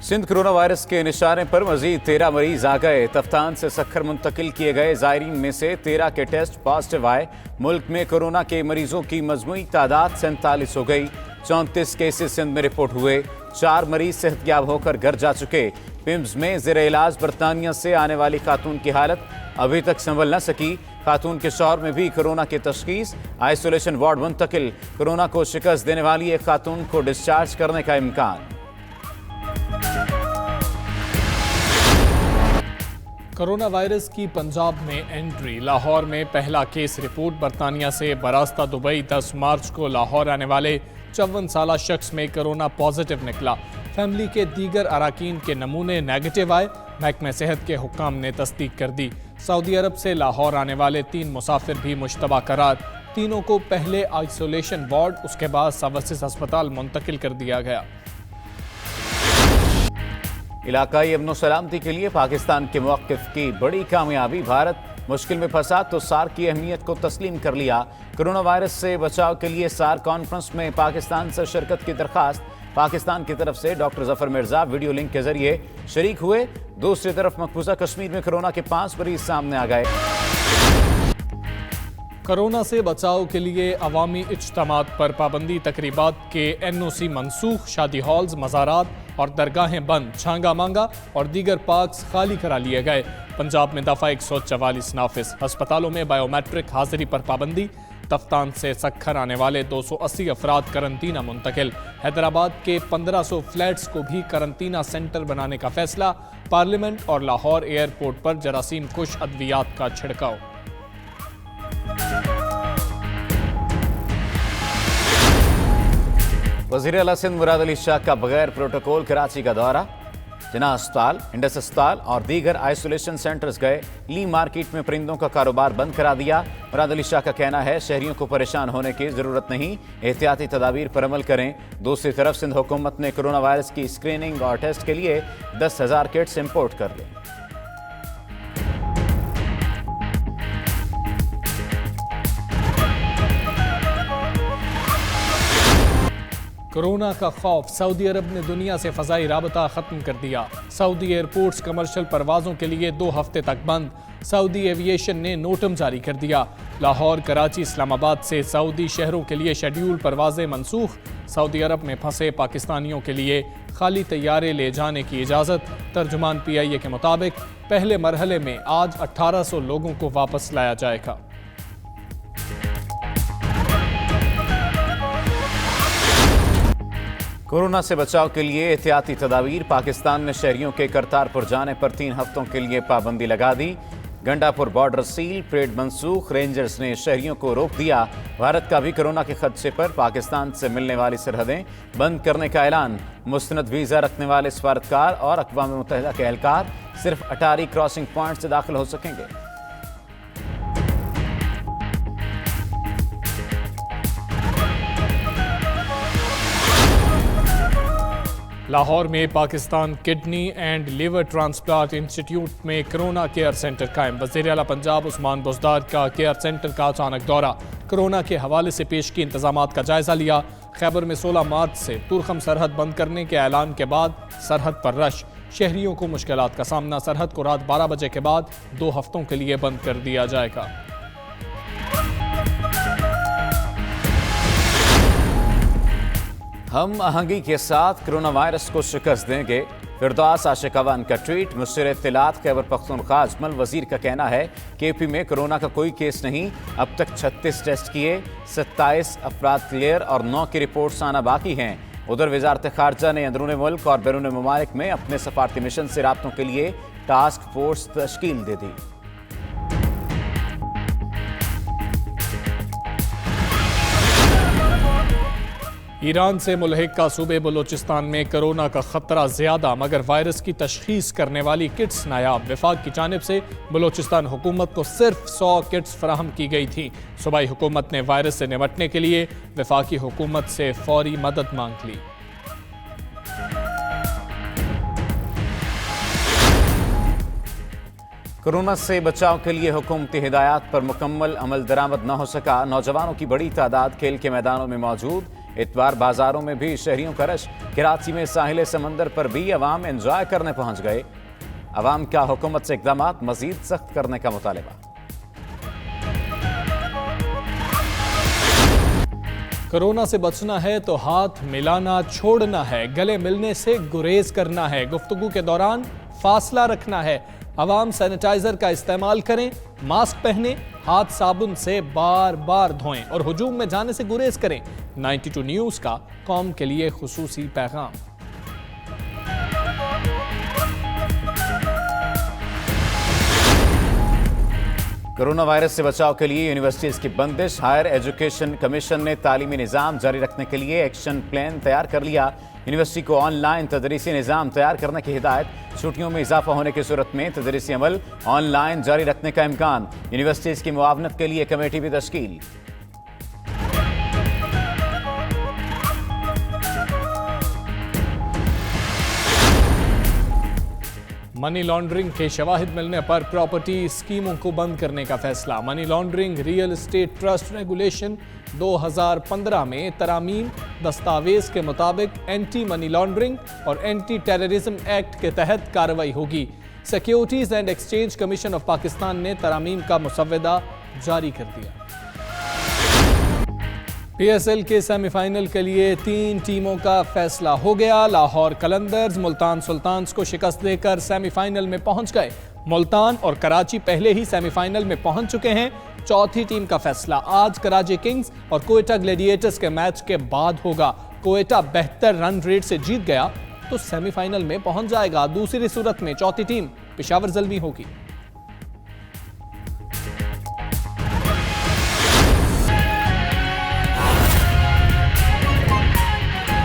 Sindh corona virus के निशाने पर मजीद 13 मरीज आ गए। तफ्तान से सक्खर मुंतकिल किए गए जायरीन में से 13 के टेस्ट पॉजिटिव आए। मुल्क में कोरोना के मरीजों की मजमूई तादाद 47 हो गई। 34 केसेस सिंध में रिपोर्ट हुए। 4 मरीज सेहतयाब होकर घर जा चुके। पिम्स में ज़ेरे इलाज बरतानिया से आने वाली खातून की हालत अभी तक संभल न सकी। खातून के शौहर में भी कोरोना की तशखीस, आइसोलेशन वार्ड मुंतकिल। कोरोना को शिकस्त देने वाली एक खातून को डिस्चार्ज करने का इम्कान। कोरोना वायरस की पंजाब में एंट्री। लाहौर में पहला केस रिपोर्ट। बरतानिया से बरास्ता दुबई 10 मार्च को लाहौर आने वाले 54 साला शख्स में कोरोना पॉजिटिव निकला। फैमिली के दीगर अराकीन के नमूने नेगेटिव आए। महकमा सेहत के हुक्काम ने तस्दीक कर दी। सऊदी अरब से लाहौर आने वाले 3 मुसाफिर भी मुश्तबा करार। तीनों को पहले आइसोलेशन वार्ड, उसके बाद सर्विसेज अस्पताल मुंतकिल कर दिया गया। इलाकाई अमन सलामती के लिए पाकिस्तान के मौक़िफ़ की बड़ी कामयाबी। भारत मुश्किल में फंसा तो सार्क की अहमियत को तस्लीम कर लिया। कोरोना वायरस से बचाव के लिए सार्क कॉन्फ्रेंस में पाकिस्तान से शिरकत की दरख्वास्त। पाकिस्तान की तरफ से doctor Zafar Mirza video link के जरिए शरीक हुए। दूसरी तरफ मकबूजा कश्मीर में कोरोना के 5 मरीज सामने आ गए। कोरोना से बचाव के लिए अवामी इज्तिमात पर पाबंदी। तकरीबात के NOC मनसूख। शादी हॉल्स, मज़ारात और दरगाहें बंद। छांगा मांगा और दीगर पार्क्स खाली करा लिए गए। पंजाब में दफ़ा 144 नाफिज। अस्पतालों में बायोमेट्रिक हाजिरी पर पाबंदी। तफ्तान से सक्खर आने वाले 280 अफराद करंतना मुंतकिल। हैदराबाद के 1500 फ्लैट्स को भी करंतना सेंटर बनाने का फैसला। पार्लियामेंट और लाहौर एयरपोर्ट पर जरासीम कुश अद्वियात का छिड़काव। वज़ीर आला सिंध मुराद अली शाह का बगैर प्रोटोकॉल कराची का दौरा। जिना अस्पताल, इंडस अस्पताल और दीगर आइसोलेशन सेंटर्स गए। ली मार्केट में परिंदों का कारोबार बंद करा दिया। मुराद अली शाह का कहना है शहरियों को परेशान होने की जरूरत नहीं, एहतियाती तदाबीर पर अमल करें। दूसरी तरफ सिंध हुकूमत ने कोरोना वायरस की स्क्रीनिंग और टेस्ट के लिए 10,000 किट्स इम्पोर्ट कर ली। कोरोना का खौफ। सऊदी अरब ने दुनिया से फ़ज़ाई राबता ख़त्म कर दिया। सऊदी एयरपोर्ट्स कमर्शियल परवाज़ों के लिए 2 हफ्ते तक बंद। सऊदी एविएशन ने नोटम जारी कर दिया। लाहौर, कराची, इस्लामाबाद से सऊदी शहरों के लिए शेड्यूल परवाज़ें मनसूख। सऊदी अरब में फंसे पाकिस्तानियों के लिए खाली तैयारे ले जाने की इजाज़त। तर्जुमान PIA के मुताबिक पहले मरहले में आज 1800 लोगों को वापस लाया जाएगा। कोरोना से बचाव के लिए एहतियाती तदाबीर। पाकिस्तान ने शहरियों के करतारपुर जाने पर 3 हफ्तों के लिए पाबंदी लगा दी। गंडापुर बॉर्डर सील, परेड मनसूख। रेंजर्स ने शहरियों को रोक दिया। भारत का भी कोरोना के खदशे पर पाकिस्तान से मिलने वाली सरहदें बंद करने का ऐलान। मुस्तनद वीज़ा रखने वाले सफारतकार और अक़वाम मुत्तहिदा के एहलकार सिर्फ अटारी क्रॉसिंग पॉइंट से दाखिल हो सकेंगे। लाहौर में Pakistan kidney and liver transplant institute में कोरोना केयर सेंटर कायम। वज़ीर आला पंजाब उस्मान बुज़दार का केयर सेंटर का अचानक दौरा। कोरोना के हवाले से पेश की इंतजामात का जायजा लिया। खैबर में 16 मार्च से तुरखम सरहद बंद करने के ऐलान के बाद सरहद पर रश। शहरियों को मुश्किलात का सामना। सरहद को रात 12 बजे के बाद 2 हफ्तों के लिए बंद कर दिया जाएगा। हम आहंगी के साथ कोरोना वायरस को शिकस्त देंगे। फिरदौस आशिक अवान का ट्वीट। मुस्सिर इत्तलात खैबर पख्तूनख्वा अजमल वजीर का कहना है KP में कोरोना का कोई केस नहीं। अब तक 36 टेस्ट किए, 27 अफराद क्लियर और 9 की रिपोर्ट्स आना बाकी हैं। उधर वजारत खारजा ने अंदरून मुल्क और बैरून ममालिक में अपने सफारती मिशन से राब्तों के लिए टास्क फोर्स तश्कील दे दी। ईरान से मुल्हिका सूबे बलोचिस्तान में कोरोना का खतरा ज्यादा, मगर वायरस की तशखीस करने वाली किट्स नायाब। वफाक की जानिब से बलोचिस्तान हुकूमत को सिर्फ 100 किट्स फराहम की गई थी। सूबाई हुकूमत ने वायरस से निपटने के लिए वफाकी हुकूमत से फौरी मदद मांग ली। कोरोना से बचाव के लिए हुकूमती हिदायत पर मुकम्मल अमल दरामद न हो सका। नौजवानों की बड़ी तादाद खेल के मैदानों में मौजूद। इतवार बाजारों में भी शहरियों का रश। कराची में साहिल समंदर पर भी अवाम एंजॉय करने पहुंच गए। अवाम का हुकूमत से इकदामात मजीद सख्त करने का मुतालिबा। कोरोना से बचना है तो हाथ मिलाना छोड़ना है, गले मिलने से गुरेज करना है, गुफ्तगू के दौरान फासला रखना है, अवाम सैनिटाइजर का इस्तेमाल करें, मास्क पहने, हाथ साबुन से बार बार धोएं और हुजूम में जाने से गुरेज करें। 92 न्यूज़ का कौम के लिए खुसूसी पैगाम। कोरोना वायरस से बचाव के लिए यूनिवर्सिटीज की बंदिश। हायर एजुकेशन कमीशन ने तालीमी निज़ाम जारी रखने के लिए एक्शन प्लान तैयार कर लिया। यूनिवर्सिटी को ऑनलाइन तदरीसी निज़ाम तैयार करने की हिदायत। छुट्टियों में इजाफा होने की सूरत में तदरीसी अमल ऑनलाइन जारी रखने का इम्कान। यूनिवर्सिटीज की मुआवनत के लिए कमेटी भी तश्कील। मनी लॉन्ड्रिंग के शवाहिद मिलने पर प्रॉपर्टी स्कीमों को बंद करने का फैसला। Money laundering real estate trust regulation 2015 में तरामीम दस्तावेज के मुताबिक एंटी मनी लॉन्ड्रिंग और एंटी टेररिज्म एक्ट के तहत कार्रवाई होगी। Securities and exchange commission of Pakistan ने तरामीम का मुसव्वदा जारी कर दिया। PSL के सेमीफाइनल के लिए 3 टीमों का फैसला हो गया। लाहौर कलंदर्स मुल्तान सुल्तान्स को शिकस्त देकर सेमीफाइनल में पहुंच गए। मुल्तान और कराची पहले ही सेमीफाइनल में पहुंच चुके हैं। चौथी टीम का फैसला आज कराची किंग्स और कोयटा ग्लैडिएटर्स के मैच के बाद होगा। कोयटा बेहतर रन रेट से जीत गया तो सेमीफाइनल में पहुंच जाएगा। दूसरी सूरत में चौथी टीम पेशावर ज़ल्मी होगी।